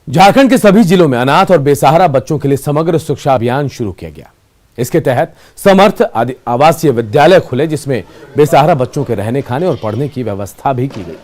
झारखंड के सभी जिलों में अनाथ और बेसहारा बच्चों के लिए समग्र शिक्षा अभियान शुरू किया गया। इसके तहत समर्थ आवासीय विद्यालय खुले, जिसमें बेसहारा बच्चों के रहने, खाने और पढ़ने की व्यवस्था भी की गई।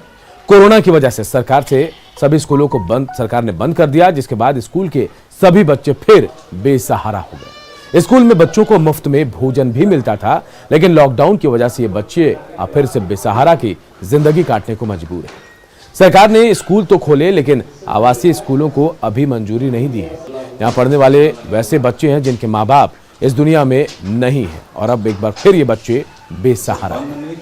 कोरोना की वजह से सभी स्कूलों को सरकार ने बंद कर दिया, जिसके बाद स्कूल के सभी बच्चे फिर बेसहारा हो गए। स्कूल में बच्चों को मुफ्त में भोजन भी मिलता था, लेकिन लॉकडाउन की वजह से ये बच्चे अब फिर से बेसहारा की जिंदगी काटने को मजबूर हैं। सरकार ने स्कूल तो खोले, लेकिन आवासीय स्कूलों को अभी मंजूरी नहीं दी है। यहाँ पढ़ने वाले वैसे बच्चे हैं जिनके माँ बाप इस दुनिया में नहीं है, और अब एक बार फिर ये बच्चे बेसहारा हैं।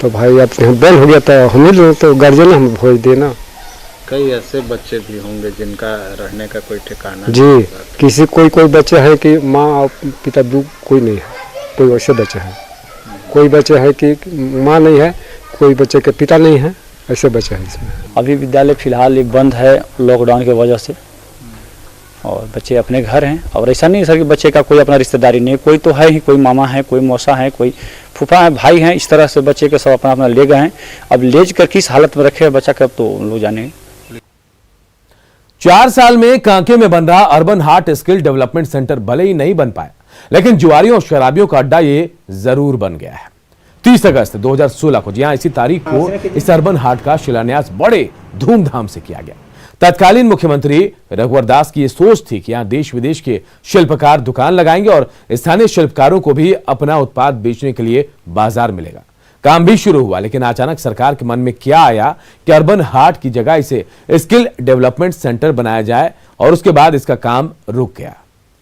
तो भाई अब बैन हो गया तो हमें तो गार्जियन हम भोज देना। कई ऐसे बच्चे भी होंगे जिनका रहने का कोई ठिकाना जी, किसी कोई बच्चे हैं कि माँ और पिता दो कोई नहीं है, कोई वैसे बच्चे हैं। कोई बच्चे हैं कि माँ नहीं है, कोई बच्चे के पिता नहीं है, ऐसे बच्चे हैं इसमें। अभी विद्यालय फिलहाल एक बंद है लॉकडाउन की वजह से, और बच्चे अपने घर हैं। और ऐसा नहीं सर कि बच्चे का कोई अपना रिश्तेदारी नहीं, कोई तो है ही, कोई मामा है, कोई मौसा है, कोई फूफा है, भाई हैं। इस तरह से बच्चे के सब अपना अपना ले गए हैं। अब ले कर किस हालत में रखे बच्चा कब तो लोग जाने। 4 साल में कांके में बन रहा urban heart skill development centre भले ही नहीं बन पाया, लेकिन जुआरियों और शराबियों का अड्डा ये जरूर बन गया है। 30 अगस्त 2016 को, जी हां, इसी तारीख को इस अर्बन हार्ट का शिलान्यास बड़े धूमधाम से किया गया। तत्कालीन मुख्यमंत्री रघुवर दास की यह सोच थी कि यहां देश विदेश के शिल्पकार दुकान लगाएंगे और स्थानीय शिल्पकारों को भी अपना उत्पाद बेचने के लिए बाजार मिलेगा। काम भी शुरू हुआ, लेकिन अचानक सरकार के मन में क्या आया कि अर्बन हार्ट की जगह इसे स्किल डेवलपमेंट सेंटर बनाया जाए, और उसके बाद इसका काम रुक गया।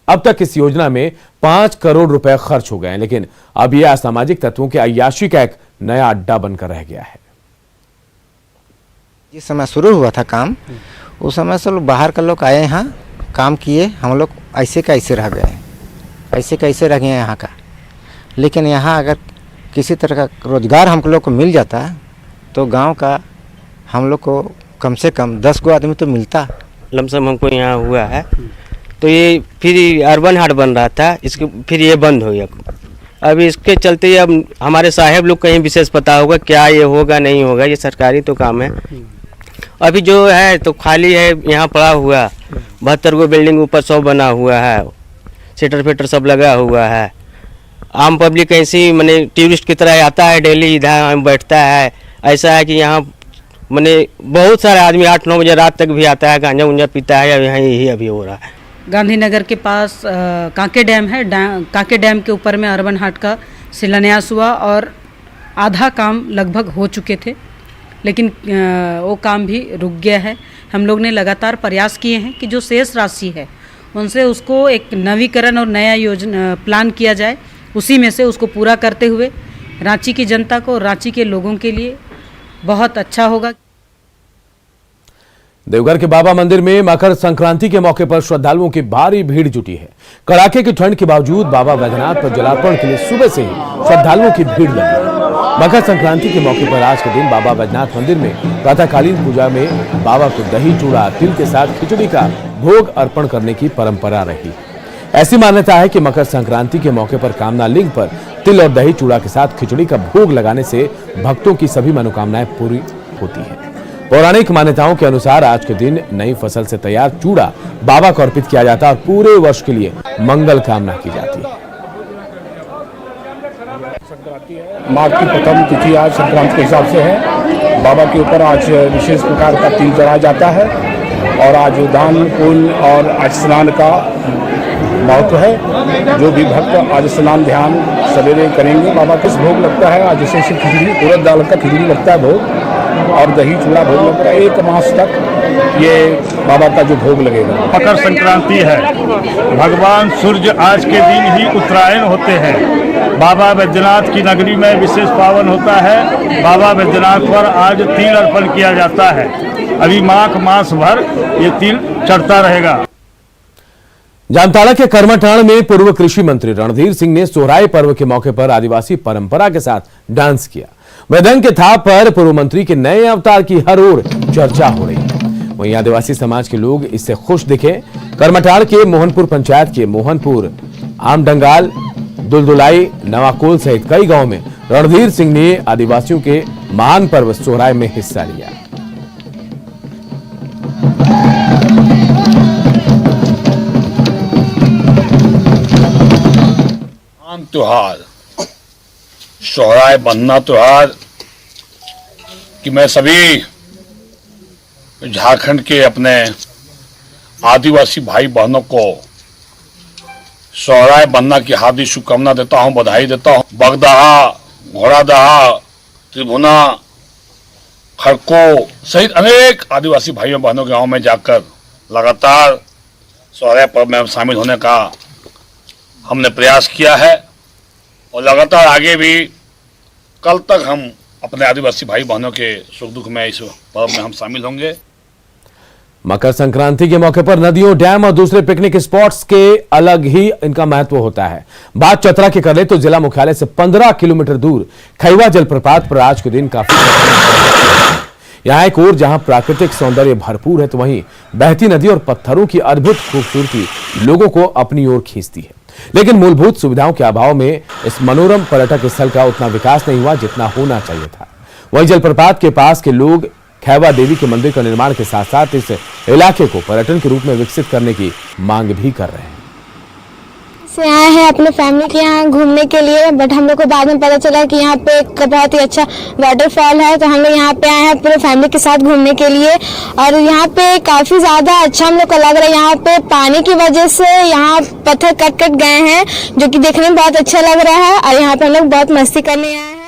अब तक इस योजना में 5 करोड़ रुपए खर्च हो गए हैं, लेकिन अब यह असामाजिक तत्वों के अय्याशी का एक नया अड्डा बनकर रह गया है। जिस समय शुरू हुआ था काम, उस समय से लोग बाहर के लोग आए यहाँ काम किए, हम लोग ऐसे का ऐसे रह गए, ऐसे कैसे रह गए यहाँ का। लेकिन यहाँ अगर किसी तरह का रोजगार हम लोग को मिल जाता तो गांव का हम लोग को कम से कम 10 गो आदमी तो मिलता। लमसम हमको यहाँ हुआ है, तो ये फिर अर्बन हाट बन रहा था, इसके फिर ये बंद हो गया। अब इसके चलते अब हमारे साहब लोग कहीं विशेष पता होगा क्या ये होगा नहीं होगा, ये सरकारी तो काम है। अभी जो है तो खाली है, यहाँ पड़ा हुआ 72 गो बिल्डिंग ऊपर 100 बना हुआ है, शेटर फेटर सब लगा हुआ है। आम पब्लिक ऐसी मैंने टूरिस्ट की तरह आता है, डेली इधर बैठता है। ऐसा है कि यहाँ मैंने बहुत सारे आदमी 8-9 बजे रात तक भी आता है, गांजा उंजा पीता है। यहाँ यही अभी हो रहा है। गांधीनगर के पास कांके डैम है, कांके डैम के ऊपर में अर्बन हाट का शिलान्यास हुआ और आधा काम लगभग हो चुके थे, लेकिन वो काम भी रुक गया है। हम लोग ने लगातार प्रयास किए हैं कि जो शेष राशि है उनसे उसको एक नवीकरण और नया योजना प्लान किया जाए, उसी में से उसको पूरा करते हुए रांची की जनता को, रांची के लोगों के लिए बहुत अच्छा होगा। देवघर के बाबा मंदिर में मकर संक्रांति के मौके पर श्रद्धालुओं की भारी भीड़ जुटी है। कड़ाके की ठंड के बावजूद बाबा बैद्यनाथ पर जलार्पण के लिए सुबह से ही श्रद्धालुओं की भीड़ लगी। मकर संक्रांति के मौके पर आज के दिन बाबा बैद्यनाथ मंदिर में प्रातःकालीन पूजा में बाबा को दही चूड़ा तिल के साथ खिचड़ी का भोग अर्पण करने की परंपरा रही। ऐसी मान्यता है कि मकर संक्रांति के मौके पर कामना लिंग पर तिल और दही चूड़ा के साथ खिचड़ी का भोग लगाने से भक्तों की सभी मनोकामनाएं पूरी होती है। पौराणिक मान्यताओं के अनुसार आज के दिन नई फसल से तैयार चूड़ा बाबा को अर्पित किया जाता है और पूरे वर्ष के लिए मंगल कामना की जाती है। माघ की प्रथम तिथि आज संक्रांति के हिसाब से है। बाबा के ऊपर आज विशेष प्रकार का तिल चढ़ाया जाता है, और आज दान पुण्य और आज स्नान का महत्व है। जो भी भक्त आज स्नान ध्यान सवेरे करेंगे, बाबा को भोग लगता है। आज जैसे खिचड़ी, उड़द दाल का खिचड़ी लगता है भोग, और दही चूड़ा भोग लगता है। 1 मास तक ये बाबा का जो भोग लगेगा। मकर संक्रांति है, भगवान सूर्य आज के दिन ही उत्तरायण होते हैं। बाबा बैद्यनाथ की नगरी में विशेष पावन होता है। बाबा बैद्यनाथ पर आज तिल अर्पण किया जाता है। अभी माघ मास भर ये तिल चढ़ता रहेगा। जामताड़ा के करमाटांड़ में पूर्व कृषि मंत्री रणधीर सिंह ने सोहराय पर्व के मौके पर आदिवासी परंपरा के साथ डांस किया। मृदंग के थाप पर पूर्व मंत्री के नए अवतार की हर ओर चर्चा हो रही है। वहीं आदिवासी समाज के लोग इससे खुश दिखे। करमाटांड़ के मोहनपुर पंचायत के मोहनपुर, आमडंगाल, दुलदुलाई, नवाकोल सहित कई गांवों में रणधीर सिंह ने आदिवासियों के महान पर्व सोहराय में हिस्सा लिया। त्योहार सोहराय बन्ना त्योहार कि मैं सभी झारखंड के अपने आदिवासी भाई बहनों को सोहराय बन्ना की हार्दिक शुभकामना देता हूं, बधाई देता हूं। बगदहा, घोड़ादहा, त्रिभुना, खड़को सहित अनेक आदिवासी भाइयों बहनों के गांव में जाकर लगातार सोहराय पर्व में शामिल होने का हमने प्रयास किया है और लगातार आगे भी कल तक हम अपने आदिवासी भाई बहनों के सुख दुख में इस पर्व में हम शामिल होंगे। मकर संक्रांति के मौके पर नदियों, डैम और दूसरे पिकनिक स्पॉट्स के अलग ही इनका महत्व होता है। बात चतरा की कर ले तो जिला मुख्यालय से 15 किलोमीटर दूर खैवा जलप्रपात पर आज के दिन काफी यहाँ एक ओर जहां प्राकृतिक सौंदर्य भरपूर है तो वहीं बहती नदी और पत्थरों की अद्भुत खूबसूरती लोगों को अपनी ओर खींचती है। लेकिन मूलभूत सुविधाओं के अभाव में इस मनोरम पर्यटक स्थल का उतना विकास नहीं हुआ जितना होना चाहिए था। वहीं जलप्रपात के पास के लोग खैवा देवी के मंदिर का निर्माण के साथ साथ इस इलाके को पर्यटन के रूप में विकसित करने की मांग भी कर रहे हैं। से आए हैं अपने फैमिली के यहाँ घूमने के लिए, बट हम लोग को बाद में पता चला कि यहाँ पे एक बहुत ही अच्छा वाटरफॉल है, तो हम लोग यहाँ पे आए हैं पूरे फैमिली के साथ घूमने के लिए। और यहाँ पे काफी ज्यादा अच्छा हम लोग को लग रहा है। यहाँ पे पानी की वजह से यहाँ पत्थर कट गए हैं, जो कि देखने में बहुत अच्छा लग रहा है और यहाँ पे हम लोग बहुत मस्ती करने आए हैं।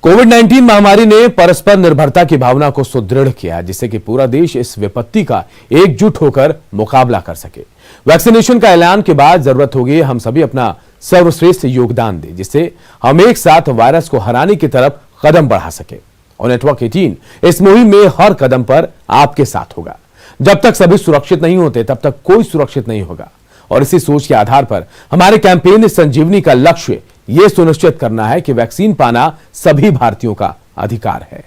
कोविड-19 महामारी ने परस्पर निर्भरता की भावना को सुदृढ़ किया, जिससे कि पूरा देश इस विपत्ति का एकजुट होकर मुकाबला कर सके। वैक्सीनेशन का ऐलान के बाद जरूरत होगी हम सभी अपना सर्वश्रेष्ठ योगदान दें, जिससे हम एक साथ वायरस को हराने की तरफ कदम बढ़ा सके। और नेटवर्क 18 इस मुहिम में हर कदम पर आपके साथ होगा। जब तक सभी सुरक्षित नहीं होते तब तक कोई सुरक्षित नहीं होगा। और इसी सोच के आधार पर हमारे कैंपेन संजीवनी का लक्ष्य यह सुनिश्चित करना है कि वैक्सीन पाना सभी भारतीयों का अधिकार है।